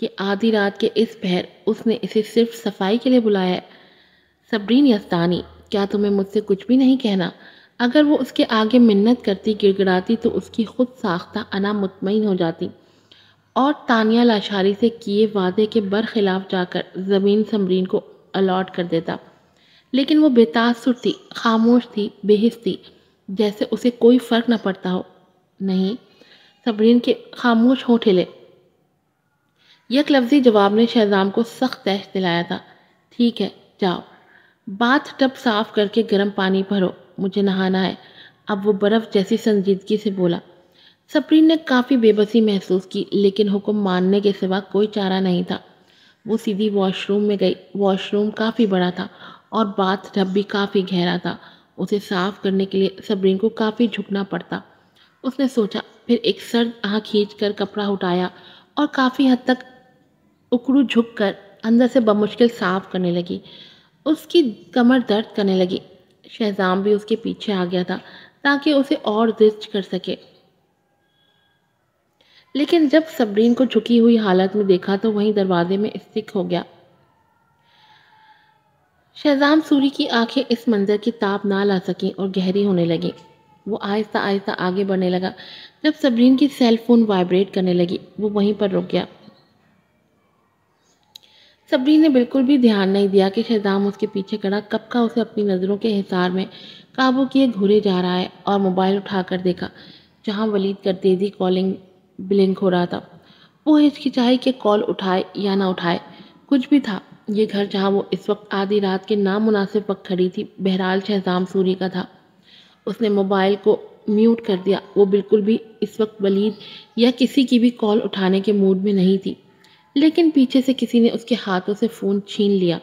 کہ آدھی رات کے اس پہر اس نے اسے صرف صفائی کے لیے بلایا ہے؟ صبرین یزدانی، کیا تمہیں مجھ سے کچھ بھی نہیں کہنا؟ اگر وہ اس کے آگے منت کرتی گڑ گڑاتی تو اس کی خود ساختہ انا مطمئن ہو جاتی اور تانیہ لاشاری سے کیے وعدے کے برخلاف جا کر زمین سمرین کو الاٹ کر دیتا، لیکن وہ بے تاثر تھی، خاموش تھی، بے حس تھی، جیسے اسے کوئی فرق نہ پڑتا ہو۔ نہیں، سبرین کے خاموش ہونٹ ہلے۔ یک لفظی جواب نے شہزام کو سخت تیش دلایا تھا۔ ٹھیک ہے، جاؤ، باتھ ٹب صاف کر کے گرم پانی بھرو، مجھے نہانا ہے۔ اب وہ برف جیسی سنجیدگی سے بولا۔ سبرین نے کافی بے بسی محسوس کی، لیکن حکم ماننے کے سوا کوئی چارہ نہیں تھا۔ وہ سیدھی واش روم میں گئی۔ واش روم کافی بڑا تھا اور باتھ ٹب بھی کافی گہرا تھا۔ اسے صاف کرنے کے لیے سبرین کو کافی جھکنا پڑتا۔ اس نے سوچا، پھر ایک سرد آنکھ کھینچ کر کپڑا اٹھایا اور کافی حد تک اکڑو جھک کر اندر سے بمشکل صاف کرنے لگی۔ اس کی کمر درد کرنے لگی۔ شہزام بھی اس کے پیچھے آ گیا تھا تاکہ اسے اور درج کر سکے، لیکن جب سبرین کو جھکی ہوئی حالت میں دیکھا تو وہیں دروازے میں اسٹک ہو گیا۔ شہزام سوری کی آنکھیں اس منظر کی تاب نہ لا سکیں اور گہری ہونے لگیں۔ وہ آہستہ آہستہ آگے بڑھنے لگا۔ جب سبرین کی سیل فون وائبریٹ کرنے لگی، وہ وہیں پر رک گیا۔ سبرین نے بالکل بھی دھیان نہیں دیا کہ شہزام اس کے پیچھے کھڑا کب کا اسے اپنی نظروں کے حصار میں قابو کیے گھورے جا رہا ہے، اور موبائل اٹھا کر دیکھا جہاں ولید کا تیزی کالنگ بلنک ہو رہا تھا۔ وہ ہچکچائی کہ کال اٹھائے یا نہ اٹھائے، کچھ بھی تھا۔ یہ گھر جہاں وہ اس وقت آدھی رات کے نامناسب وقت کھڑی تھی، بہرحال شہزام سوری کا تھا۔ اس نے موبائل کو میوٹ کر دیا۔ وہ بالکل بھی اس وقت ولید یا کسی کی بھی کال اٹھانے کے موڈ میں نہیں تھی، لیکن پیچھے سے کسی نے اس کے ہاتھوں سے فون چھین لیا۔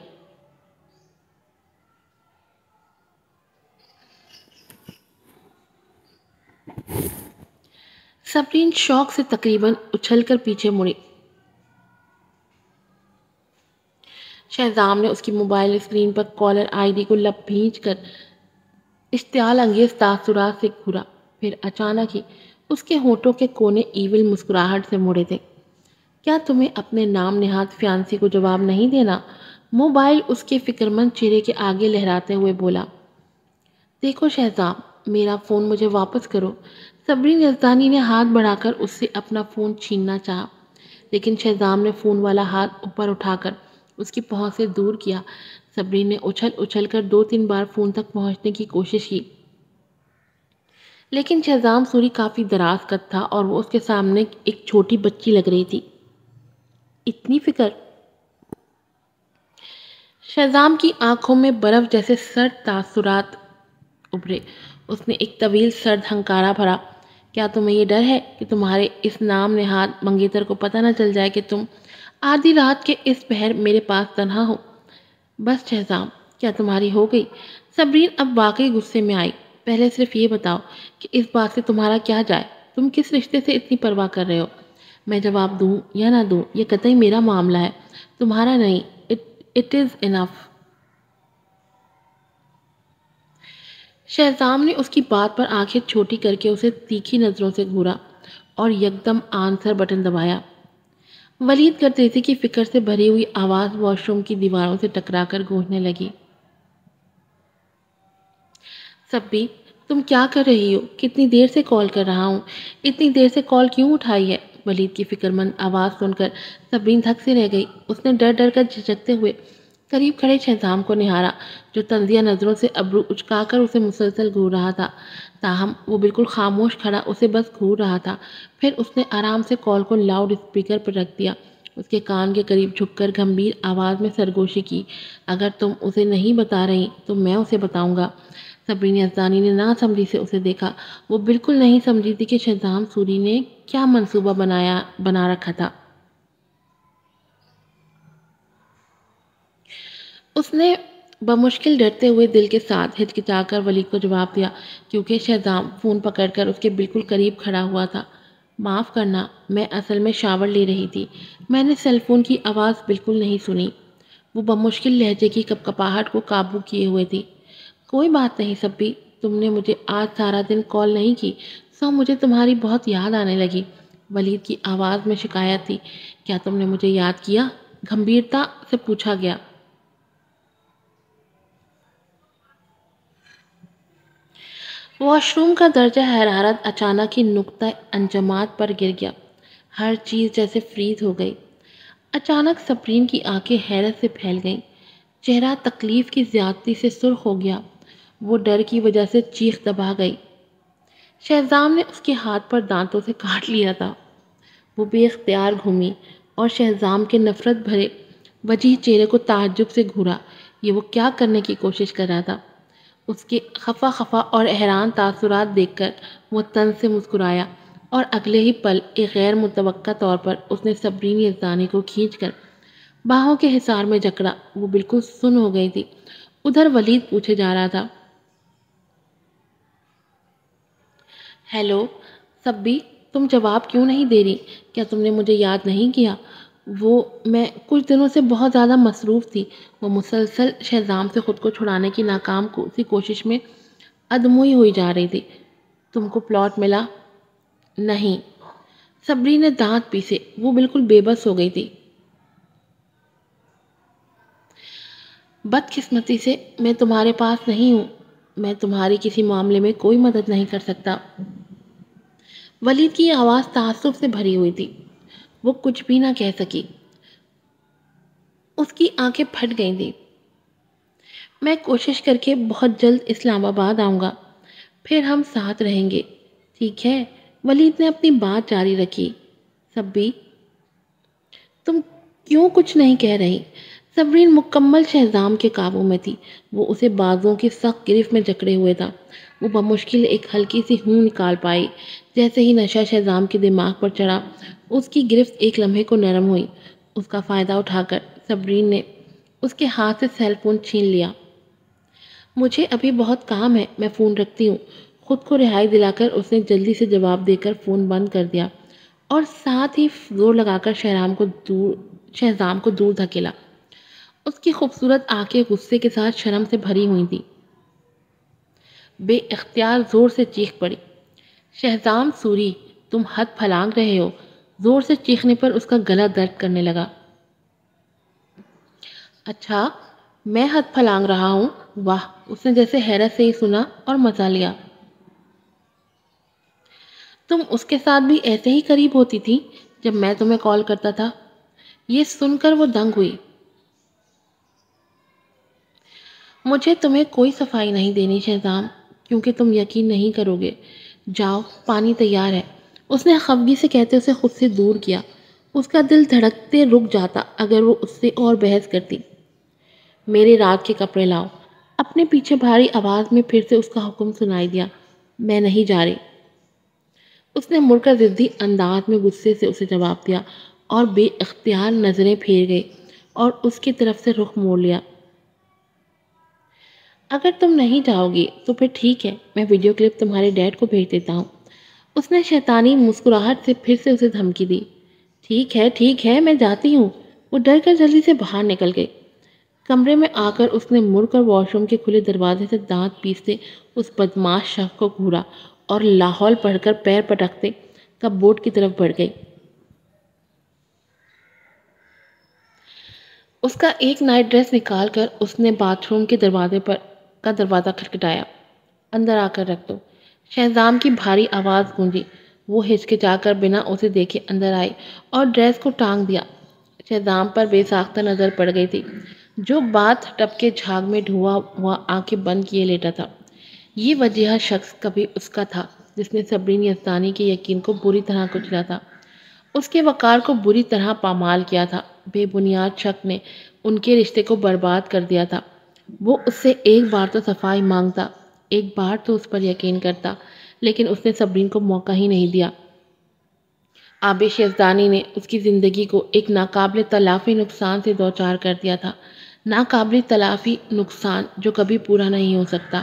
سبرین شوق سے تقریباً اچھل کر پیچھے مڑی۔ شہزام نے اس کی mobile screen per collar I D کو لب بھینچ کر اشتعال انگیز تاثرات سے گھورا۔ پھر اچانک ہی اس کے ہونٹوں کے کونے ایول مسکراہٹ سے مڑے تھے۔ کیا تمہیں اپنے نام نہاد فیانسی کو جواب نہیں دینا؟ موبائل اس کے فکرمند چہرے کے آگے لہراتے ہوئے بولا۔ دیکھو شہزام، میرا فون مجھے واپس کرو۔ سبرین یزدانی نے ہاتھ بڑھا کر اس سے اپنا فون چھیننا چاہا، لیکن شہزام نے فون والا ہاتھ اوپر اٹھا کر اس کی پہنچ سے دور کیا۔ سبرین نے اچھل اچھل کر 2-3 بار فون تک پہنچنے کی کوشش کی، لیکن شہزام سوری کافی دراز قد تھا اور وہ اس کے سامنے ایک چھوٹی بچی لگ رہی تھی۔ اتنی فکر؟ شہزام کی آنکھوں میں برف جیسے سرد تاثرات ابھرے۔ اس نے ایک طویل سرد ہنکارا بھرا۔ کیا تمہیں یہ ڈر ہے کہ تمہارے اس نام نہاد منگیتر کو پتہ نہ چل جائے کہ تم آدھی رات کے اس پہر میرے پاس تنہا ہو؟ بس شہزام، کیا تمہاری ہو گئی؟ سبرین اب واقعی غصے میں آئی۔ پہلے صرف یہ بتاؤ کہ اس بات سے تمہارا کیا جائے؟ تم کس رشتے سے اتنی پرواہ کر رہے ہو؟ میں جواب دوں یا نہ دوں، یہ قطعی میرا معاملہ ہے، تمہارا نہیں۔ اٹ از انف۔ شہزام نے اس کی بات پر آنکھیں چھوٹی کر کے اسے تیکھی نظروں سے گھورا اور یکدم آنسر بٹن دبایا۔ ولید کا تیزی کی فکر سے بھری ہوئی آواز واش روم کی دیواروں سے ٹکرا کر گونجنے لگی۔ سبی، تم کیا کر رہی ہو؟ کتنی دیر سے کال کر رہا ہوں، اتنی دیر سے کال کیوں اٹھائی ہے؟ ولید کی فکرمند آواز سن کر سبرین تھک سے رہ گئی۔ اس نے ڈر ڈر کر جھجکتے ہوئے قریب کھڑے شہزام کو نہارا، جو طنزیہ نظروں سے ابرو اچکا کر اسے مسلسل گھور رہا تھا۔ تاہم وہ بالکل خاموش کھڑا اسے بس گھور رہا تھا۔ پھر اس نے آرام سے کال کو لاؤڈ اسپیکر پر رکھ دیا۔ اس کے کان کے قریب جھک کر گمبھیر آواز میں سرگوشی کی۔ اگر تم اسے نہیں بتا رہی تو میں اسے بتاؤں گا۔ سبرین یزدانی نے نا سمجھی سے اسے دیکھا۔ وہ بالکل نہیں سمجھی تھی کہ شہزام سوری نے کیا منصوبہ بنا رکھا تھا۔ اس نے بمشکل ڈرتے ہوئے دل کے ساتھ ہچکچا کر ولید کو جواب دیا، کیونکہ شہزام فون پکڑ کر اس کے بالکل قریب کھڑا ہوا تھا۔ معاف کرنا، میں اصل میں شاور لے رہی تھی، میں نے سیل فون کی آواز بالکل نہیں سنی۔ وہ بمشکل لہجے کی کپکپاہٹ کو قابو کیے ہوئے تھی۔ کوئی بات نہیں سبی، تم نے مجھے آج سارا دن کال نہیں کی، سو مجھے تمہاری بہت یاد آنے لگی۔ ولید کی آواز میں شکایت تھی۔ کیا تم نے مجھے یاد کیا؟ گمبھیرتا سے پوچھا گیا۔ واش روم کا درجہ حرارت اچانک ہی نقطہ انجماد پر گر گیا۔ ہر چیز جیسے فریز ہو گئی۔ اچانک صبرین کی آنکھیں حیرت سے پھیل گئیں۔ چہرہ تکلیف کی زیادتی سے سرخ ہو گیا۔ وہ ڈر کی وجہ سے چیخ دبا گئی۔ شہزام نے اس کے ہاتھ پر دانتوں سے کاٹ لیا تھا۔ وہ بے اختیار گھومی اور شہزام کے نفرت بھرے وجیح چہرے کو تعجب سے گھورا۔ یہ وہ کیا کرنے کی کوشش کر رہا تھا؟ اس کے خفا اور حیران تاثرات دیکھ کر وہ طنز سے مسکرایا اور اگلے ہی پل ایک غیر متوقع طور پر اس نے صبرین یزدانی کو کھینچ کر باہوں کے حصار میں جکڑا۔ وہ بالکل سن ہو گئی تھی۔ ادھر ولید پوچھے جا رہا تھا، ہیلو سبی، تم جواب کیوں نہیں دے رہی؟ کیا تم نے مجھے یاد نہیں کیا؟ میں کچھ دنوں سے بہت زیادہ مصروف تھی۔ وہ مسلسل شہزام سے خود کو چھڑانے کی ناکام کوشش میں ادموئی ہوئی جا رہی تھی۔ تم کو پلاٹ ملا؟ نہیں۔ صبری نے دانت پیسے۔ وہ بالکل بے بس ہو گئی تھی۔ بدقسمتی سے میں تمہارے پاس نہیں ہوں۔ میں تمہاری کسی معاملے میں کوئی مدد نہیں کر سکتا۔ ولید کی آواز تعصب سے بھری ہوئی تھی۔ وہ کچھ بھی نہ کہہ سکی۔ اس کی آنکھیں پھٹ گئی تھیں۔ میں کوشش کر کے بہت جلد اسلام آباد آؤں گا، پھر ہم ساتھ رہیں گے، ٹھیک ہے؟ ولید نے اپنی بات جاری رکھی۔ سبی، تم کیوں کچھ نہیں کہہ رہی؟ صبرین مکمل شہزام کے قابو میں تھی۔ وہ اسے بازوؤں کی سخت گرفت میں جکڑے ہوئے تھا۔ وہ بمشکل ایک ہلکی سی ہوں نکال پائی۔ جیسے ہی نشہ شہزام کے دماغ پر چڑھا، اس کی گرفت ایک لمحے کو نرم ہوئی۔ اس کا فائدہ اٹھا کر صبرین نے اس کے ہاتھ سے سیل فون چھین لیا۔ مجھے ابھی بہت کام ہے، میں فون رکھتی ہوں۔ خود کو رہائی دلا کر اس نے جلدی سے جواب دے کر فون بند کر دیا اور ساتھ ہی زور لگا کر شہزام کو دور دھکیلا۔ اس کی خوبصورت آنکھیں غصے کے ساتھ شرم سے بھری ہوئی تھی۔ بے اختیار زور سے چیخ پڑی، شہزام سوری، تم حد پھلانگ رہے ہو۔ زور سے چیخنے پر اس کا گلا درد کرنے لگا۔ اچھا، میں حد پھلانگ رہا ہوں؟ واہ! اس نے جیسے حیرت سے ہی سنا اور مزہ لیا۔ تم اس کے ساتھ بھی ایسے ہی قریب ہوتی تھی جب میں تمہیں کال کرتا تھا؟ یہ سن کر وہ دنگ ہوئی۔ مجھے تمہیں کوئی صفائی نہیں دینی شہزام، کیونکہ تم یقین نہیں کرو گے۔ جاؤ، پانی تیار ہے۔ اس نے خفگی سے کہتے اسے خود سے دور کیا۔ اس کا دل دھڑکتے رک جاتا اگر وہ اس سے اور بحث کرتی۔ میرے رات کے کپڑے لاؤ۔ اپنے پیچھے بھاری آواز میں پھر سے اس کا حکم سنائی دیا۔ میں نہیں جا رہی۔ اس نے مڑ کر ضدی انداز میں غصے سے اسے جواب دیا اور بے اختیار نظریں پھیر گئی اور اس کی طرف سے رخ موڑ لیا۔ اگر تم نہیں جاؤ گی تو پھر ٹھیک ہے، میں ویڈیو کلپ تمہارے ڈیڈ کو بھیج دیتا ہوں۔ اس نے شیطانی مسکراہٹ سے پھر سے اسے دھمکی دی۔ ٹھیک ہے، میں جاتی ہوں۔ وہ ڈر کر جلدی سے باہر نکل گئی۔ کمرے میں آ کر اس نے مڑ کر واش روم کے کھلے دروازے سے دانت پیستے اس بدماش شخص کو گھورا اور لاحول پڑھ کر پیر پٹکتے کپ بورڈ کی طرف بڑھ گئی۔ اس کا ایک نائٹ ڈریس نکال کر اس نے باتھ روم کے دروازہ کھٹکھٹایا۔ اندر آ کر رکھ دو۔ شہزام کی بھاری آواز گونجی۔ وہ ہچکچا کر بنا اسے دیکھے اندر آئی اور ڈریس کو ٹانگ دیا۔ شہزام پر بے ساختہ نظر پڑ گئی تھی، جو باتھ ٹب کے جھاگ میں ڈھوا ہوا آنکھیں بند کیے لیٹا تھا۔ یہ وجیہہ شخص کبھی اس کا تھا جس نے صبرین یزدانی کے یقین کو بری طرح کچلا تھا، اس کے وقار کو بری طرح پامال کیا تھا۔ بے بنیاد شک نے ان کے رشتے کو برباد کر دیا تھا۔ وہ اس سے ایک بار تو صفائی مانگتا، ایک بار تو اس پر یقین کرتا، لیکن اس نے صبرین کو موقع ہی نہیں دیا۔ آبش یزدانی نے اس کی زندگی کو ایک ناقابل تلافی نقصان سے دوچار کر دیا تھا، ناقابل تلافی نقصان جو کبھی پورا نہیں ہو سکتا۔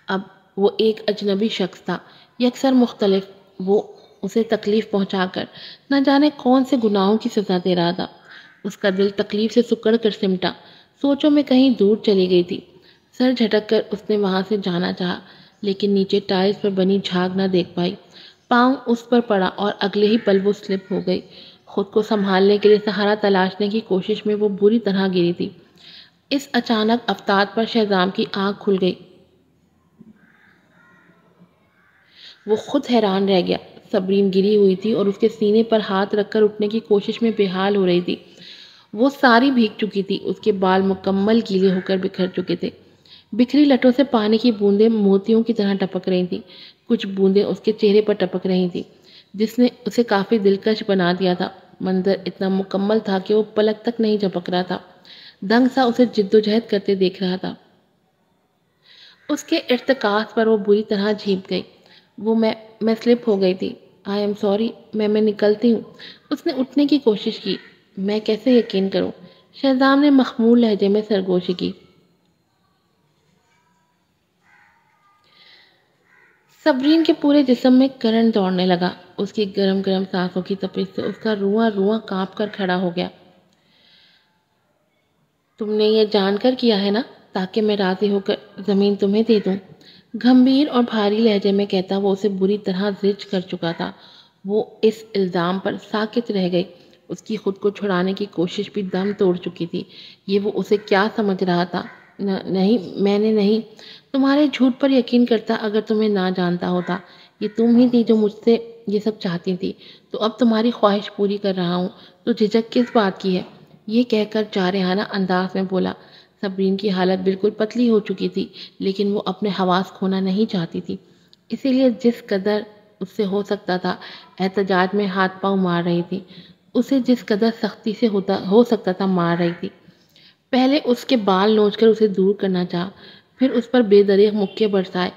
اب وہ ایک اجنبی شخص تھا، یکسر مختلف۔ وہ اسے تکلیف پہنچا کر نہ جانے کون سے گناہوں کی سزا دے رہا تھا۔ اس کا دل تکلیف سے سکڑ کر سمٹا، سوچوں میں کہیں دور چلی گئی تھی۔ سر جھٹک کر اس نے وہاں سے جانا چاہا، لیکن نیچے ٹائلز پر بنی جھاگ نہ دیکھ پائی۔ پاؤں اس پر پڑا اور اگلے ہی پل وہ سلپ ہو گئی۔ خود کو سنبھالنے کے لیے سہارا تلاشنے کی کوشش میں وہ بری طرح گری تھی۔ اس اچانک افتاد پر شہزام کی آنکھ کھل گئی۔ وہ خود حیران رہ گیا۔ صبرین گری ہوئی تھی اور اس کے سینے پر ہاتھ رکھ کر اٹھنے کی کوشش میں بے حال ہو رہی تھی۔ وہ ساری بھیگ چکی تھی، اس کے بال مکمل گیلے ہو کر بکھر چکے تھے۔ بکھری لٹوں سے پانی کی بوندیں موتیوں کی طرح ٹپک رہی تھیں۔ کچھ بوندیں اس کے چہرے پر ٹپک رہی تھیں، جس نے اسے کافی دلکش بنا دیا تھا۔ منظر اتنا مکمل تھا کہ وہ پلک تک نہیں جھپک رہا تھا، دنگ سا اسے جدوجہد کرتے دیکھ رہا تھا۔ اس کے ارتکاز پر وہ بری طرح جھیپ گئی۔ میں سلپ ہو گئی تھی۔ آئی ایم سوری، میں نکلتی ہوں۔ اس نے اٹھنے کی کوشش کی۔ میں کیسے یقین کروں؟ شہزام نے مخمور لہجے میں سرگوشی کی۔ صبرین کے پورے جسم میں کرنٹ دوڑنے لگا۔ اس کی گرم گرم سانسوں کی تپش سے اس کا رواں رواں کانپ کر کھڑا ہو گیا۔ تم نے یہ جان کر کیا ہے نا، تاکہ میں راضی ہو کر زمین تمہیں دے دوں؟ گھمبیر اور بھاری لہجے میں کہتا وہ اسے بری طرح زج کر چکا تھا۔ وہ اس الزام پر ساکت رہ گئی۔ اس کی خود کو چھڑانے کی کوشش بھی دم توڑ چکی تھی۔ یہ وہ اسے کیا سمجھ رہا تھا؟ نہیں، میں نے نہیں۔ تمہارے جھوٹ پر یقین کرتا اگر تمہیں نہ جانتا ہوتا۔ یہ تم ہی تھی جو مجھ سے یہ سب چاہتی تھی، تو اب تمہاری خواہش پوری کر رہا ہوں، تو جھجک کس بات کی ہے؟ یہ کہہ کر جارحانہ انداز میں بولا۔ صبرین کی حالت بالکل پتلی ہو چکی تھی، لیکن وہ اپنے حواس کھونا نہیں چاہتی تھی، اسی لیے جس قدر اس سے ہو سکتا تھا احتجاج میں ہاتھ پاؤں مار رہی تھی، اسے جس قدر سختی سے ہو سکتا تھا مار رہی تھی۔ پہلے اس کے بال نوچ کر اسے دور کرنا چاہا، پھر اس پر بے دریغ مکے برسائے،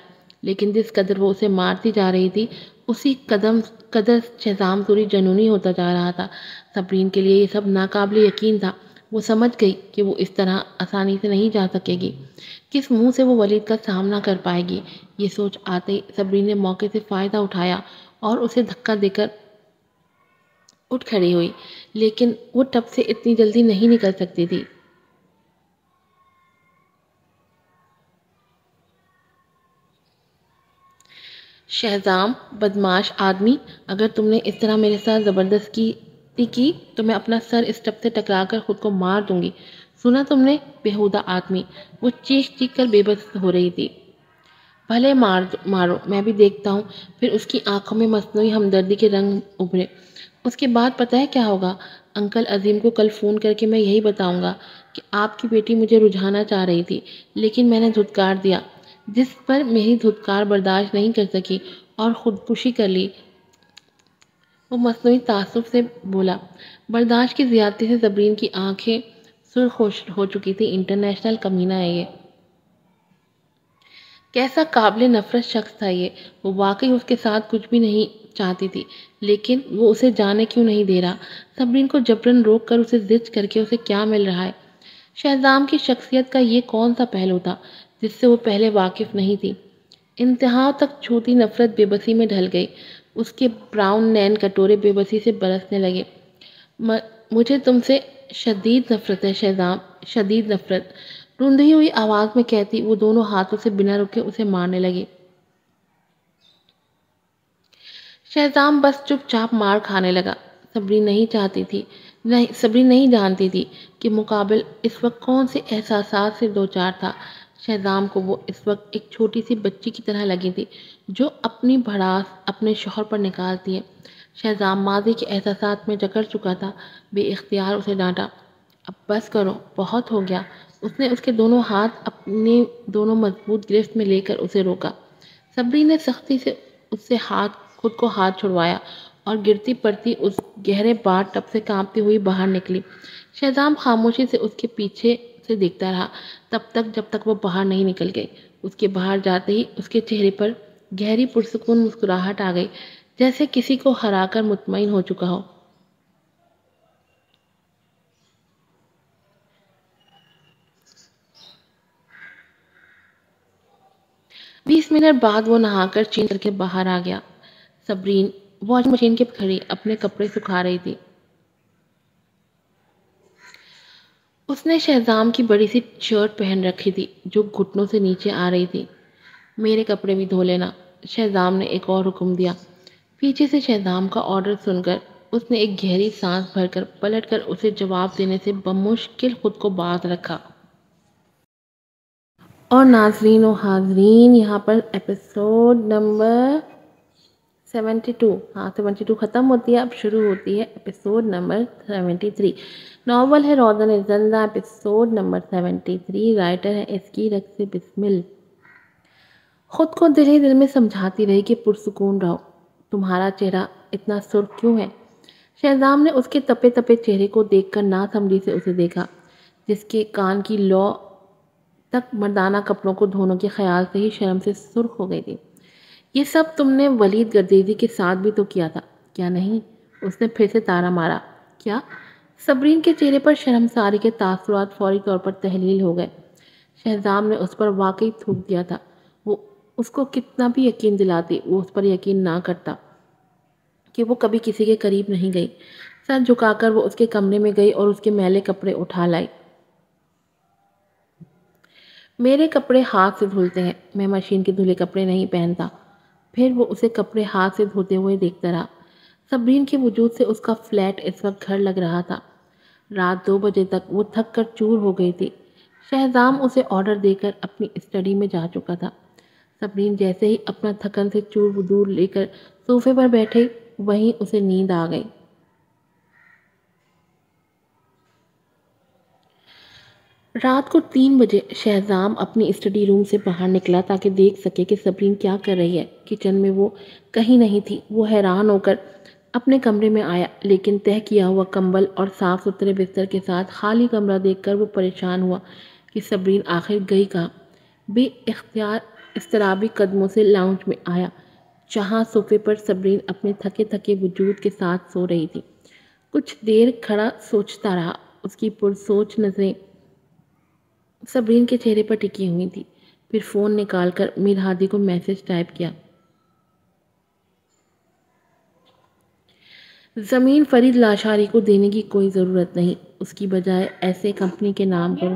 لیکن جس قدر وہ اسے مارتی جا رہی تھی اسی قدر شہزام سوری جنونی ہوتا جا رہا تھا۔ صبرین کے لیے یہ سب ناقابل یقین تھا۔ وہ سمجھ گئی کہ وہ اس طرح آسانی سے نہیں جا سکے گی۔ کس منہ سے وہ ولید کا سامنا کر پائے گی؟ یہ سوچ آتے ہی صبرین نے موقع سے فائدہ اٹھایا اور اسے دھکا دے کر اٹھ کھڑی ہوئی، لیکن وہ ٹب سے اتنی جلدی نہیں نکل سکتی تھی۔ شہزام، بدماش آدمی، اگر تم نے اس طرح میرے ساتھ زبردستی کی تو میں اپنا سر اس ٹب سے ٹکرا کر خود کو مار دوں گی۔ سنا تم نے؟ بےہودہ آدمی! وہ چیخ چیخ کر بے بس ہو رہی تھی۔ بھلے مارو، میں بھی دیکھتا ہوں۔ پھر اس کی آنکھوں میں مصنوعی ہمدردی کے رنگ ابھرے۔ اس کے بعد پتہ ہے کیا ہوگا؟ انکل عظیم کو کل فون کر کے میں یہی بتاؤں گا کہ آپ کی بیٹی مجھے رجھانا چاہ رہی تھی، لیکن میں نے دھتکار دیا، جس پر میری دھتکار برداشت نہیں کر سکی اور خودکشی کر لی۔ وہ مصنوعی تعصب سے بولا۔ برداشت کی زیادتی سے صبرین کی آنکھیں سرخ ہو چکی تھی۔ انٹرنیشنل کمینہ ہے یہ! کیسا قابل نفرت شخص تھا یہ! وہ واقعی اس کے ساتھ کچھ بھی نہیں چاہتی تھی، لیکن وہ اسے جانے کیوں نہیں دے رہا؟ صبرین کو جبرن روک کر اسے زج کر کے اسے کیا مل رہا ہے؟ شہزام کی شخصیت کا یہ کون سا پہلو تھا جس سے وہ پہلے واقف نہیں تھی؟ انتہا تک چھوٹی نفرت بے بسی میں ڈھل گئی۔ اس کے براؤن نین کٹورے بے بسی سے برسنے لگے۔ مجھے تم سے شدید نفرت ہے شہزام، شدید نفرت! روندھی ہوئی آواز میں کہتی وہ دونوں ہاتھوں سے بنا رکے اسے مارنے لگی۔ شہزام بس چپ چاپ مار کھانے لگا۔ صبرین نہیں جانتی تھی کہ مقابل اس وقت کون سے احساسات سے دوچار تھا۔ شہزام کو وہ اس وقت ایک چھوٹی سی بچی کی طرح لگی تھی جو اپنی بھڑاس اپنے شوہر پر نکالتی ہے۔ شہزام ماضی کے احساسات میں جکڑ چکا تھا۔ بے اختیار اسے ڈانٹا۔ اب بس کرو، بہت ہو گیا۔ اس نے اس کے دونوں ہاتھ اپنے دونوں مضبوط گرفت میں لے کر اسے روکا۔ صبرین نے سختی سے اس سے خود کو ہاتھ چھڑوایا اور گرتی پڑتی اس گہرے بار ٹب سے کانپتی ہوئی باہر نکلی۔ شہزام خاموشی سے اس کے پیچھے سے دیکھتا رہا تب تک جب تک وہ باہر نہیں نکل گئی۔ اس کے باہر جاتے ہی اس کے چہرے پر گہری پرسکون مسکراہٹ آ گئی، جیسے کسی کو ہرا کر مطمئن ہو چکا ہو۔ 20 منٹ بعد وہ نہا کر چینج کر کے باہر آ گیا۔ صبرین واشنگ مشین کے کھڑی اپنے کپڑے سکھا رہی تھی۔ اس نے شہزام کی بڑی سی شرٹ پہن رکھی تھی جو گھٹنوں سے نیچے آ رہی تھی۔ میرے کپڑے بھی دھو لینا، شہزام نے ایک اور حکم دیا۔ پیچھے سے شہزام کا آرڈر سن کر اس نے ایک گہری سانس بھر کر پلٹ کر اسے جواب دینے سے بمشکل خود کو باز رکھا۔ اور ناظرین و حاضرین، یہاں پر ایپیسوڈ نمبر 72، 72 ختم ہوتی ہے، اب شروع ہوتی ہے ایپیسوڈ نمبر 73۔ ناول ہے روزن زندہ، ایپیسوڈ نمبر 73، رائٹر ہے اس کی رقص بسمل۔ خود کو دل ہی دل میں سمجھاتی رہی کہ پرسکون رہو، تمہارا چہرہ اتنا سرخ کیوں ہے؟ شہزام نے اس کے تپے تپے چہرے کو دیکھ کر ناسمجھی سے اسے دیکھا، جس کے کان کی لو تک مردانہ کپڑوں کو دھونے کے خیال سے ہی شرم سے سرخ ہو گئی تھی۔ یہ سب تم نے ولید گردیزی کے ساتھ بھی تو کیا تھا، کیا نہیں؟ اس نے پھر سے تارا مارا۔ کیا؟ صبرین کے چہرے پر شرمساری کے تاثرات فوری طور پر تحلیل ہو گئے۔ شہزام نے اس پر واقعی تھوک دیا تھا، وہ اس کو کتنا بھی یقین دلاتی وہ اس پر یقین نہ کرتا کہ وہ کبھی کسی کے قریب نہیں گئی۔ سر جھکا کر وہ اس کے کمرے میں گئی اور اس کے میلے کپڑے اٹھا لائی۔ میرے کپڑے ہاتھ سے دھلتے ہیں، میں مشین کے دھلے کپڑے نہیں پہنتا۔ پھر وہ اسے کپڑے ہاتھ سے دھوتے ہوئے دیکھتا رہا۔ صبرین کے وجود سے اس کا فلیٹ اس وقت گھر لگ رہا تھا۔ رات 2 بجے تک وہ تھک کر چور ہو گئی تھی۔ شہزام اسے آرڈر دے کر اپنی اسٹڈی میں جا چکا تھا۔ صبرین جیسے ہی اپنا تھکن سے چور بدور لے کر صوفے پر بیٹھے، وہیں اسے نیند آ گئی۔ رات کو 3 بجے شہزام اپنی اسٹڈی روم سے باہر نکلا تاکہ دیکھ سکے کہ صبرین کیا کر رہی ہے۔ کچن میں وہ کہیں نہیں تھی۔ وہ حیران ہو کر اپنے کمرے میں آیا، لیکن تہہ کیا ہوا کمبل اور صاف ستھرے بستر کے ساتھ خالی کمرہ دیکھ کر وہ پریشان ہوا کہ صبرین آخر گئی کہاں۔ بے اختیار اضطرابی قدموں سے لاؤنج میں آیا، جہاں صوفے پر صبرین اپنے تھکے تھکے وجود کے ساتھ سو رہی تھی۔ کچھ دیر کھڑا سوچتا رہا۔ اس کی پرسوچ نظریں صبرین کے چہرے پر ٹکی ہوئی تھی۔ پھر فون نکال کر میر ہادی کو میسج ٹائپ کیا۔ زمین فرید لاشاری کو دینے کی کوئی ضرورت نہیں، اس کی بجائے ایسے کمپنی کے نام کرو۔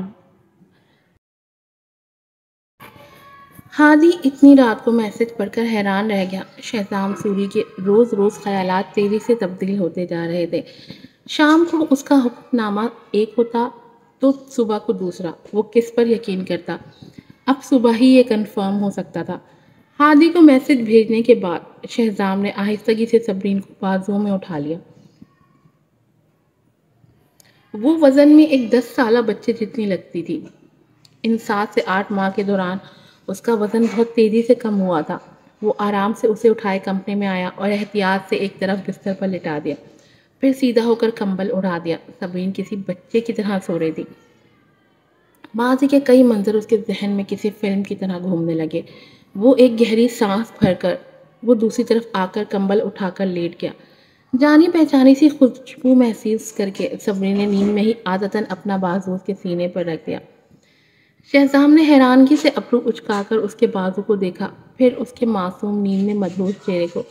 ہادی اتنی رات کو میسج پڑھ کر حیران رہ گیا۔ شہزام سوری کے روز روز خیالات تیزی سے تبدیل ہوتے جا رہے تھے۔ شام کو اس کا حکم نامہ ایک ہوتا تو صبح کو دوسرا۔ وہ کس پر یقین کرتا؟ اب صبح ہی یہ کنفرم ہو سکتا تھا۔ ہادی کو میسج بھیجنے کے بعد شہزام نے آہستگی سے صبرین کو بازوؤں میں اٹھا لیا۔ وہ وزن میں ایک 10 سالہ بچے جتنی لگتی تھی۔ ان 7 سے 8 ماہ کے دوران اس کا وزن بہت تیزی سے کم ہوا تھا۔ وہ آرام سے اسے اٹھائے کمرے میں آیا اور احتیاط سے ایک طرف بستر پر لٹا دیا، پھر سیدھا ہو کر کمبل اڑا دیا۔ صبرین کسی بچے کی طرح سو رہی تھی۔ ماضی کے کئی منظر اس کے ذہن میں کسی فلم کی طرح گھومنے لگے۔ وہ ایک گہری سانس بھر کر وہ دوسری طرف آ کر کمبل اٹھا کر لیٹ گیا۔ جانی پہچانی سی خوشبو محسوس کر کے صبرین نے نیند میں ہی عادتاً اپنا بازو اس کے سینے پر رکھ دیا۔ شہزام نے حیرانگی سے ابرو اچکا کر اس کے بازو کو دیکھا، پھر اس کے معصوم نیند میں مدہوش چہرے کو۔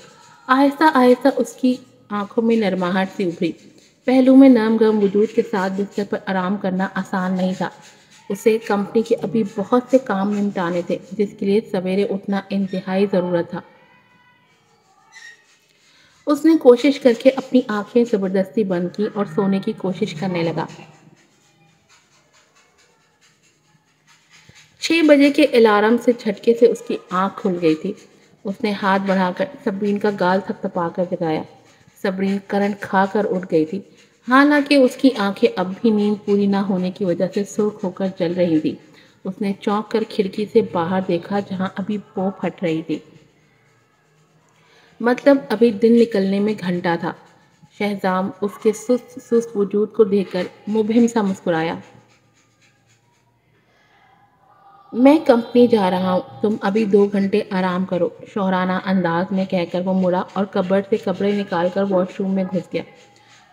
آہستہ آہستہ اس کی آنکھوں میں نرماہٹ سی ابھری۔ پہلو میں نرم گرم وجود کے ساتھ بستر پر آرام کرنا آسان نہیں تھا۔ اسے کمپنی کے ابھی بہت سے کام نمٹانے تھے، جس کے لیے سویرے اٹھنا انتہائی ضرورت تھا۔ اس نے کوشش کر کے اپنی آنکھیں زبردستی بند کی اور سونے کی کوشش کرنے لگا۔ 6 بجے کے الارم سے جھٹکے سے اس کی آنکھ کھل گئی تھی۔ اس نے ہاتھ بڑھا کر صبرین کا گال تھپتھپا کر جگایا۔ صبرین کرنٹ کھا کر اٹھ گئی تھی، حالانکہ اس کی آنکھیں اب بھی نیند پوری نہ ہونے کی وجہ سے سرخ ہو کر جل رہی تھی۔ اس نے چونک کر کھڑکی سے باہر دیکھا، جہاں ابھی پو پھٹ رہی تھی۔ مطلب ابھی دن نکلنے میں گھنٹہ تھا۔ شہزام اس کے سست سست وجود کو دیکھ کر مبہم سا مسکرایا۔ میں کمپنی جا رہا ہوں، تم ابھی 2 گھنٹے آرام کرو، شوہرانہ انداز میں کہہ کر وہ مڑا اور کبرڈ سے کپڑے نکال کر واش روم میں گھس گیا۔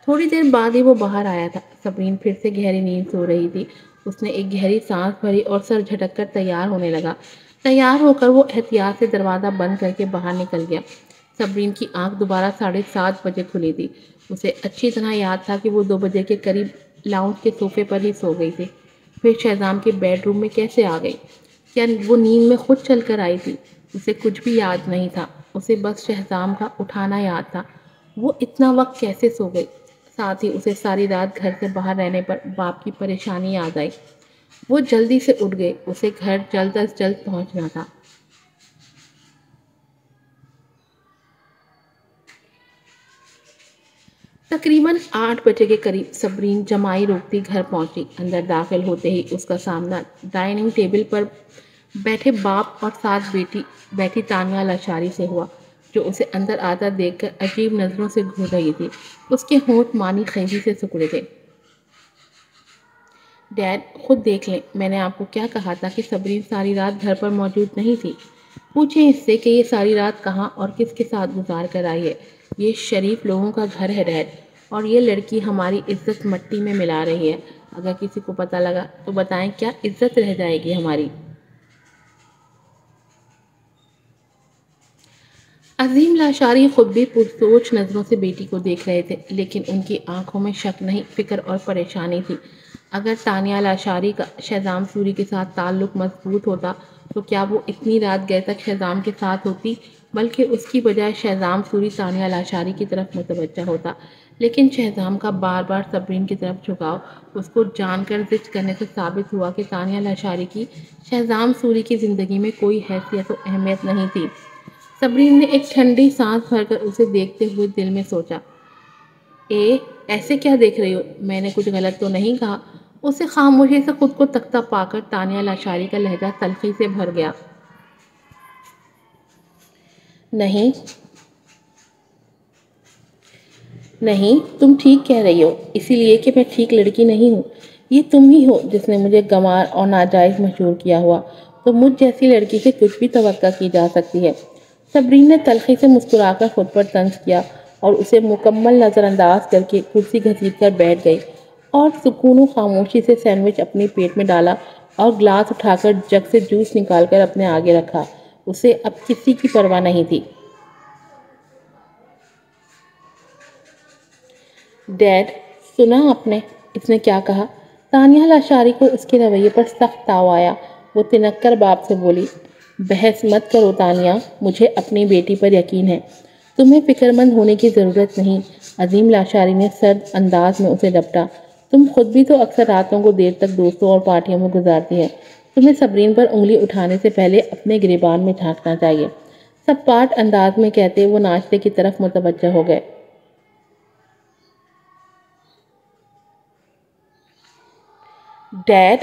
تھوڑی دیر بعد ہی وہ باہر آیا تھا۔ صبرین پھر سے گہری نیند سو رہی تھی۔ اس نے ایک گہری سانس بھری اور سر جھٹک کر تیار ہونے لگا۔ تیار ہو کر وہ احتیاط سے دروازہ بند کر کے باہر نکل گیا۔ صبرین کی آنکھ دوبارہ 7:30 بجے کھلی تھی۔ اسے اچھی طرح یاد تھا کہ وہ 2 بجے کے قریب لاؤنج کے صوفے پر ہی سو گئی تھی۔ پھر شہزام کے بیڈ روم میں کیسے آ گئی؟ کیا وہ نیند میں خود چل کر آئی تھی؟ اسے کچھ بھی یاد نہیں تھا۔ اسے بس شہزام کا اٹھانا یاد تھا۔ وہ اتنا وقت کیسے سو گئی؟ ساتھ ہی اسے ساری رات گھر سے باہر رہنے پر باپ کی پریشانی یاد آئی۔ وہ جلدی سے اٹھ گئے، اسے گھر جلد از جلد پہنچنا تھا۔ تقریباً 8 بجے کے قریب صبرین جمائی روکتی گھر پہنچی۔ اندر داخل ہوتے ہی اس کا سامنا ڈائننگ ٹیبل پر بیٹھے باپ اور ساتھ بیٹھی تانیہ لاشاری سے ہوا، جو اسے اندر آتا دیکھ کر عجیب نظروں سے گھور رہی تھی۔ اس کے ہونٹ مانی خیزی سے سکڑے تھے۔ ڈیڈ، خود دیکھ لیں، میں نے آپ کو کیا کہا تھا کہ صبرین ساری رات گھر پر موجود نہیں تھی۔ پوچھیں اس سے کہ یہ ساری رات کہاں اور کس کے ساتھ گزار کر آئی ہے۔ یہ شریف لوگوں کا گھر ہے ڈیڈ، اور یہ لڑکی ہماری عزت مٹی میں ملا رہی ہے۔ اگر کسی کو پتہ لگا تو بتائیں، کیا عزت رہ جائے گی ہماری؟ عظیم لاشاری خود بھی پرسوچ نظروں سے بیٹی کو دیکھ رہے تھے، لیکن ان کی آنکھوں میں شک نہیں، فکر اور پریشانی تھی۔ اگر تانیہ لاشاری کا شہزام سوری کے ساتھ تعلق مضبوط ہوتا تو کیا وہ اتنی رات گئے تک شہزام کے ساتھ ہوتی؟ بلکہ اس کی بجائے شہزام سوری تانیہ لاشاری کی طرف متوجہ ہوتا۔ لیکن شہزام کا بار بار صبرین کی طرف جھکاؤ اس کو جان کر ضد کرنے سے ثابت ہوا کہ تانیہ لاشاری کی شہزام سوری کی زندگی میں کوئی حیثیت و اہمیت نہیں تھی۔ صبرین نے ایک ٹھنڈی سانس بھر کر اسے دیکھتے ہوئے دل میں سوچا، ایسے کیا دیکھ رہی ہو؟ میں نے کچھ غلط تو نہیں کہا؟ اسے خاموشی سے خود کو تختہ پا کر تانیہ لاشاری کا لہجہ تلخی سے بھر گیا۔ نہیں نہیں، تم ٹھیک کہہ رہی ہو، اسی لیے کہ میں ٹھیک لڑکی نہیں ہوں۔ یہ تم ہی ہو جس نے مجھے گنوار اور ناجائز مشہور کیا ہوا، تو مجھ جیسی لڑکی سے کچھ بھی توقع کی جا سکتی ہے۔ صبرین نے تلخی سے مسکرا کر خود پر طنز کیا اور اسے مکمل نظر انداز کر کے کرسی گھسیٹ کر بیٹھ گئی اور سکون و خاموشی سے سینڈوچ اپنے پیٹ میں ڈالا اور گلاس اٹھا کر جگ سے جوس نکال کر اپنے آگے رکھا۔ اسے اب کسی کی پرواہ نہیں تھی۔ ڈیڈ، سنا آپ نے اس نے کیا کہا؟ تانیہ لاشاری کو اس کے رویے پر سخت تاؤ آیا۔ وہ تنک کر باپ سے بولی، بحث مت کرو تانیہ، مجھے اپنی بیٹی پر یقین ہے، تمہیں فکر مند ہونے کی ضرورت نہیں۔ عظیم لاشاری نے سرد انداز میں اسے لپٹا، تم خود بھی تو اکثر راتوں کو دیر تک دوستوں اور پارٹیوں میں گزارتی ہے۔ تمہیں صبرین پر انگلی اٹھانے سے پہلے اپنے گریبان میں جھانکنا چاہیے۔ سب پاٹ انداز میں کہتے وہ ناشتے کی طرف متوجہ ہو گئے۔ ڈیڈ،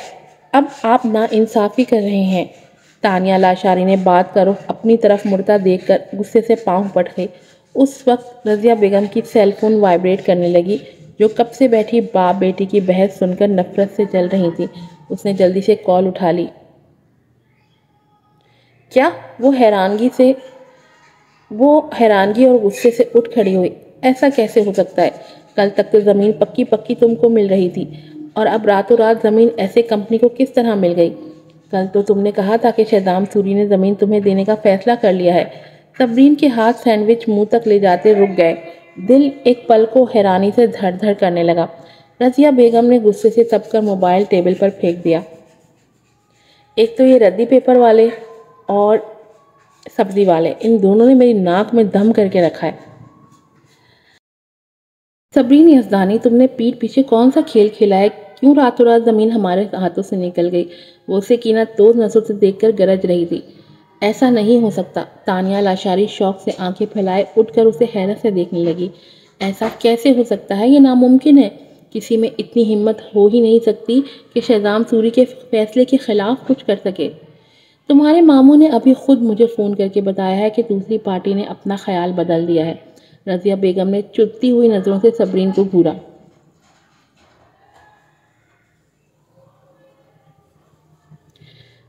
اب آپ نا انصافی کر رہے ہیں۔ تانیہ لاشاری نے بات کا رخ اپنی طرف مڑتا دیکھ کر غصے سے پاؤں پٹ گئی۔ اس وقت رضیہ بیگم کی سیل فون وائبریٹ کرنے لگی، جو کب سے بیٹھی باپ بیٹی کی بحث سن کر نفرت سے جل رہی تھی۔ اس نے جلدی سے کال اٹھا لی۔ کیا؟ وہ حیرانگی اور غصے سے اٹھ کھڑی ہوئی۔ ایسا کیسے ہو سکتا ہے؟ کل تک تو زمین پکی پکی تم کو مل رہی تھی، اور اب راتوں رات زمین ایسے کمپنی کو کس طرح مل گئی؟ کل تو تم نے کہا تھا کہ شہزام سوری نے زمین تمہیں دینے کا فیصلہ کر لیا ہے۔ صبرین کے ہاتھ سینڈوچ منہ تک لے جاتے رک گئے۔ دل ایک پل کو حیرانی سے دھڑ دھڑ کرنے لگا۔ رضیہ بیگم نے غصے سے تپ کر موبائل ٹیبل پر پھینک دیا۔ ایک تو یہ ردی پیپر والے اور سبزی والے، ان دونوں نے میری ناک میں دم کر کے رکھا ہے۔ صبرین یزدانی، تم نے پیٹھ پیچھے کون سا کھیل کھیلا ہے؟ کیوں راتوں رات زمین ہمارے ہاتھوں سے نکل گئی؟ وہ اسے کینہ توز نظروں سے دیکھ کر گرج رہی تھی۔ ایسا نہیں ہو سکتا۔ تانیہ لاشاری شوق سے آنکھیں پھیلائے اٹھ کر اسے حیرت سے دیکھنے لگی۔ ایسا کیسے ہو سکتا ہے؟ یہ ناممکن ہے۔ کسی میں اتنی ہمت ہو ہی نہیں سکتی کہ شہزام سوری کے فیصلے کے خلاف کچھ کر سکے۔ تمہارے ماموں نے ابھی خود مجھے فون کر کے بتایا ہے کہ دوسری پارٹی نے اپنا خیال بدل دیا ہے۔ رضیہ بیگم نے چبھتی ہوئی نظروں سے صبرین کو گھورا۔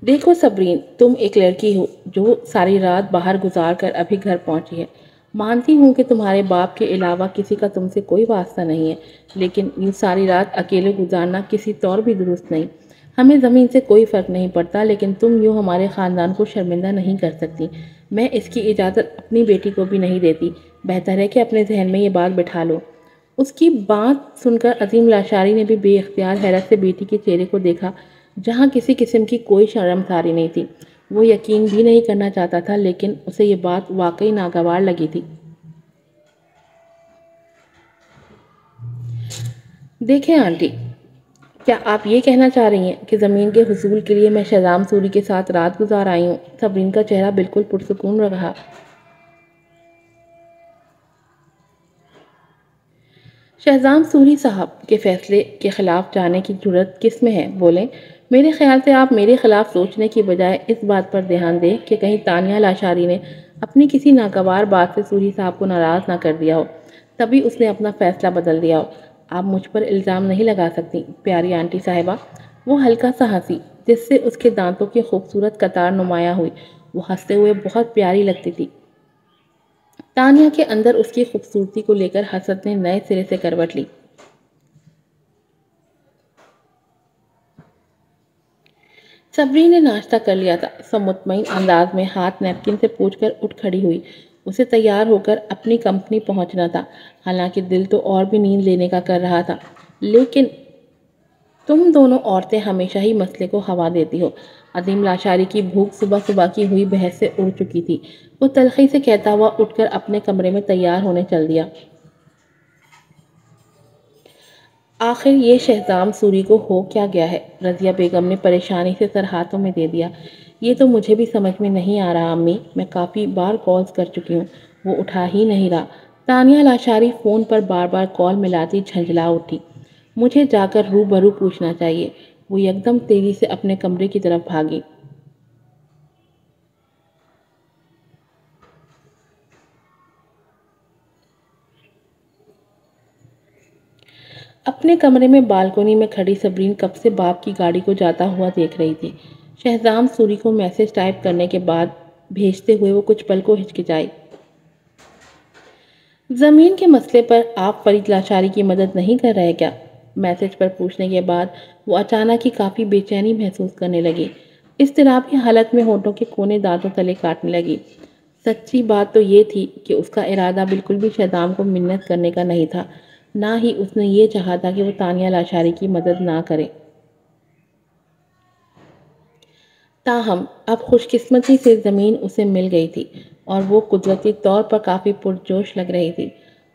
دیکھو صبرین، تم ایک لڑکی ہو جو ساری رات باہر گزار کر ابھی گھر پہنچی ہے۔ مانتی ہوں کہ تمہارے باپ کے علاوہ کسی کا تم سے کوئی واسطہ نہیں ہے، لیکن یہ ساری رات اکیلے گزارنا کسی طور بھی درست نہیں۔ ہمیں زمین سے کوئی فرق نہیں پڑتا، لیکن تم یوں ہمارے خاندان کو شرمندہ نہیں کر سکتی۔ میں اس کی اجازت اپنی بیٹی کو بھی نہیں دیتی۔ بہتر ہے کہ اپنے ذہن میں یہ بات بٹھا لو۔ اس کی بات سن کر عظیم لاشاری نے بھی بے اختیار حیرت سے بیٹی کے چہرے کو دیکھا، جہاں کسی قسم کی کوئی شرمساری نہیں تھی۔ وہ یقین بھی نہیں کرنا چاہتا تھا، لیکن اسے یہ بات واقعی ناگوار لگی تھی۔ دیکھیں آنٹی، کیا آپ یہ کہنا چاہ رہی ہیں کہ زمین کے حصول کے لیے میں شہزام سوری کے ساتھ رات گزار آئی ہوں؟ صبرین کا چہرہ بالکل پرسکون رہا۔ شہزام سوری صاحب کے فیصلے کے خلاف جانے کی جرات کس میں ہے؟ بولیں۔ میرے خیال سے آپ میرے خلاف سوچنے کی بجائے اس بات پر دھیان دیں کہ کہیں تانیہ لاشاری نے اپنی کسی ناگوار بات سے سوری صاحب کو ناراض نہ کر دیا ہو، تبھی اس نے اپنا فیصلہ بدل دیا ہو۔ آپ مجھ پر الزام نہیں لگا سکتی پیاری آنٹی صاحبہ۔ وہ ہلکا سا ہنسی، جس سے اس کے دانتوں کی خوبصورت قطار نمایاں ہوئی۔ وہ ہنستے ہوئے بہت پیاری لگتی تھی۔ تانیہ کے اندر اس کی خوبصورتی کو لے کر حسد نے نئے سرے سے کروٹ لی۔ صبری نے ناشتہ کر لیا تھا، سب مطمئن انداز میں ہاتھ نیپکن سے پوچھ کر اٹھ کھڑی ہوئی۔ اسے تیار ہو کر اپنی کمپنی پہنچنا تھا، حالانکہ دل تو اور بھی نیند لینے کا کر رہا تھا۔ لیکن تم دونوں عورتیں ہمیشہ ہی مسئلے کو ہوا دیتی ہو۔ عظیم لاشاری کی بھوک صبح صبح کی ہوئی بحث سے اڑ چکی تھی۔ وہ تلخی سے کہتا ہوا اٹھ کر اپنے کمرے میں تیار ہونے چل دیا۔ آخر یہ شہزام سوری کو ہو کیا گیا ہے؟ رضیہ بیگم نے پریشانی سے سر ہاتھوں میں دے دیا۔ یہ تو مجھے بھی سمجھ میں نہیں آ رہا امی، میں کافی بار کالز کر چکی ہوں، وہ اٹھا ہی نہیں رہا۔ تانیہ لاشاری فون پر بار بار کال ملاتی جھنجھلا اٹھی۔ مجھے جا کر روبرو پوچھنا چاہیے۔ وہ یکدم تیزی سے اپنے کمرے کی طرف بھاگی۔ اپنے کمرے میں بالکنی میں کھڑی صبرین کب سے باپ کی گاڑی کو جاتا ہوا دیکھ رہی تھی۔ شہزام سوری کو میسج ٹائپ کرنے کے بعد بھیجتے ہوئے وہ کچھ پل کو ہچکچائی۔ زمین کے مسئلے پر آپ فرید لاشاری کی مدد نہیں کر رہے کیا؟ میسج پر پوچھنے کے بعد وہ اچانک ہی کافی بے چینی محسوس کرنے لگی۔ اضطرابی حالت میں ہونٹوں کے کونے دانتوں تلے کاٹنے لگی۔ سچی بات تو یہ تھی کہ اس کا ارادہ بالکل بھی شہزام کو منت کرنے کا نہیں تھا، نہ ہی اس نے یہ چاہا تھا کہ وہ تانیہ لاشاری کی مدد نہ کرے۔ تاہم اب خوش قسمتی سے زمین اسے مل گئی تھی اور وہ قدرتی طور پر کافی پرجوش لگ رہی تھی۔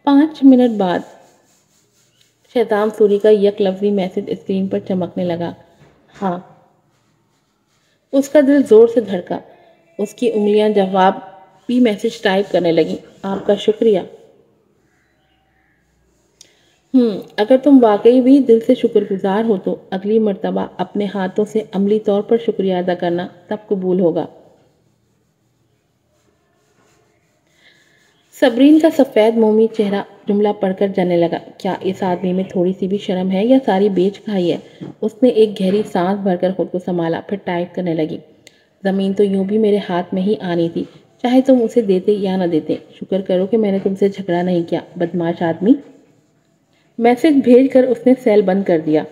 5 منٹ بعد شہزام سوری کا یک لفظی میسج اسکرین پر چمکنے لگا۔ ہاں۔ اس کا دل زور سے دھڑکا۔ اس کی انگلیاں جوابی میسج ٹائپ کرنے لگیں۔ آپ کا شکریہ۔ اگر تم واقعی بھی دل سے شکر گزار ہو تو اگلی مرتبہ اپنے ہاتھوں سے عملی طور پر شکریہ ادا کرنا تب قبول ہوگا۔ صبرین کا سفید مومی چہرہ جملہ پڑھ کر جانے لگا۔ کیا اس آدمی میں تھوڑی سی بھی شرم ہے یا ساری بیچ کھائی ہے؟ اس نے ایک گہری سانس بھر کر خود کو سنبھالا، پھر ٹائپ کرنے لگی۔ زمین تو یوں بھی میرے ہاتھ میں ہی آنی تھی، چاہے تم اسے دیتے یا نہ دیتے۔ شکر کرو کہ میں نے تم سے جھگڑا نہیں کیا، بدمعاش آدمی۔ میسج بھیج کر اس نے سیل بند کر دیا۔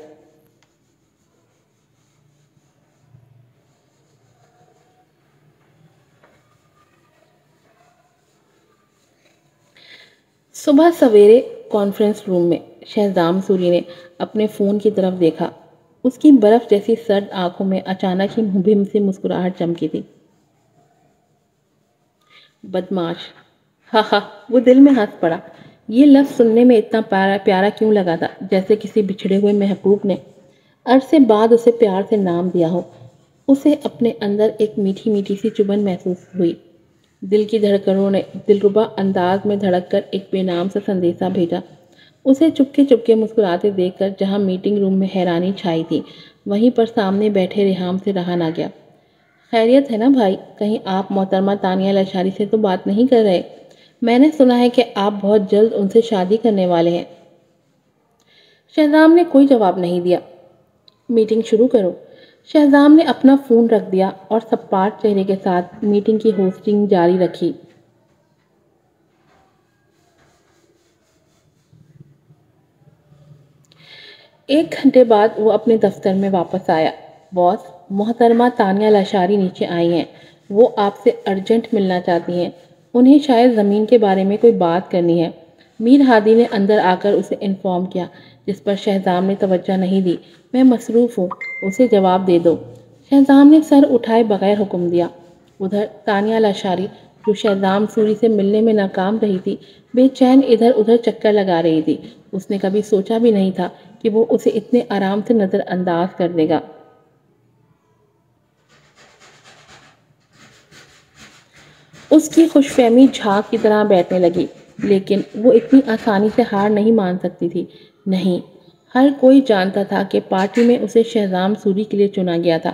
صبح سویرے کانفرنس روم میں شہزام سوری نے اپنے فون کی طرف دیکھا۔ اس کی برف جیسی سرد آنکھوں میں اچانک ہی مبہم سی مسکراہٹ چمکی تھی۔ بدمعاش، ہاں ہاں، وہ دل میں ہنس پڑا۔ یہ لفظ سننے میں اتنا پیارا کیوں لگا تھا، جیسے کسی بچھڑے ہوئے محبوب نے عرصے بعد اسے پیار سے نام دیا ہو۔ اسے اپنے اندر ایک میٹھی میٹھی سی چبھن محسوس ہوئی۔ دل کی دھڑکنوں نے دلربا انداز میں دھڑک کر ایک بے نام سا سندیشہ بھیجا۔ اسے چپکے مسکراتے دیکھ کر جہاں میٹنگ روم میں حیرانی چھائی تھی، وہیں پر سامنے بیٹھے ریحام سے رہا نہ گیا۔ خیریت ہے نا بھائی؟ کہیں آپ محترمہ تانیہ لاشاری سے تو بات نہیں کر رہے؟ میں نے سنا ہے کہ آپ بہت جلد ان سے شادی کرنے والے ہیں۔ شہزام نے کوئی جواب نہیں دیا۔ میٹنگ شروع کرو۔ شہزام نے اپنا فون رکھ دیا اور سپاٹ چہرے کے ساتھ میٹنگ کی ہوسٹنگ جاری رکھی۔ 1 گھنٹے بعد وہ اپنے دفتر میں واپس آیا۔ باس، محترمہ تانیہ لاشاری نیچے آئی ہیں، وہ آپ سے ارجنٹ ملنا چاہتی ہیں۔ انہیں شاید زمین کے بارے میں کوئی بات کرنی ہے۔ میر ہادی نے اندر آ کر اسے انفارم کیا، جس پر شہزام نے توجہ نہیں دی۔ میں مصروف ہوں، اسے جواب دے دو۔ شہزام نے سر اٹھائے بغیر حکم دیا۔ ادھر تانیہ لاشاری جو شہزام سوری سے ملنے میں ناکام رہی تھی بے چین ادھر ادھر چکر لگا رہی تھی. اس نے کبھی سوچا بھی نہیں تھا کہ وہ اسے اتنے آرام سے نظر انداز کر دے گا. اس کی خوش فہمی جھاگ کی طرح بیٹھنے لگی لیکن وہ اتنی آسانی سے ہار نہیں مان سکتی تھی. نہیں، ہر کوئی جانتا تھا کہ پارٹی میں اسے شہزام سوری کے لیے چنا گیا تھا.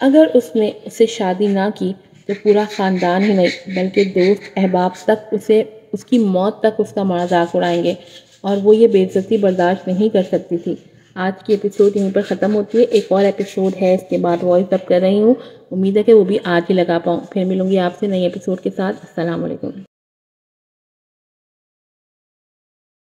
اگر اس نے اسے شادی نہ کی تو پورا خاندان ہی نہیں بلکہ دوست احباب تک اس کی موت تک اس کا مذاق اڑائیں گے اور وہ یہ بے عزتی برداشت نہیں کر سکتی تھی. آج کی ایپیسوڈ یہیں پر ختم ہوتی ہے. ایک اور ایپیسوڈ ہے اس کے بعد وائس ڈب کر رہی ہوں. امید ہے کہ وہ بھی آج ہی لگا پاؤں. پھر ملوں گی آپ سے نئی ایپیسوڈ کے ساتھ. السلام علیکم.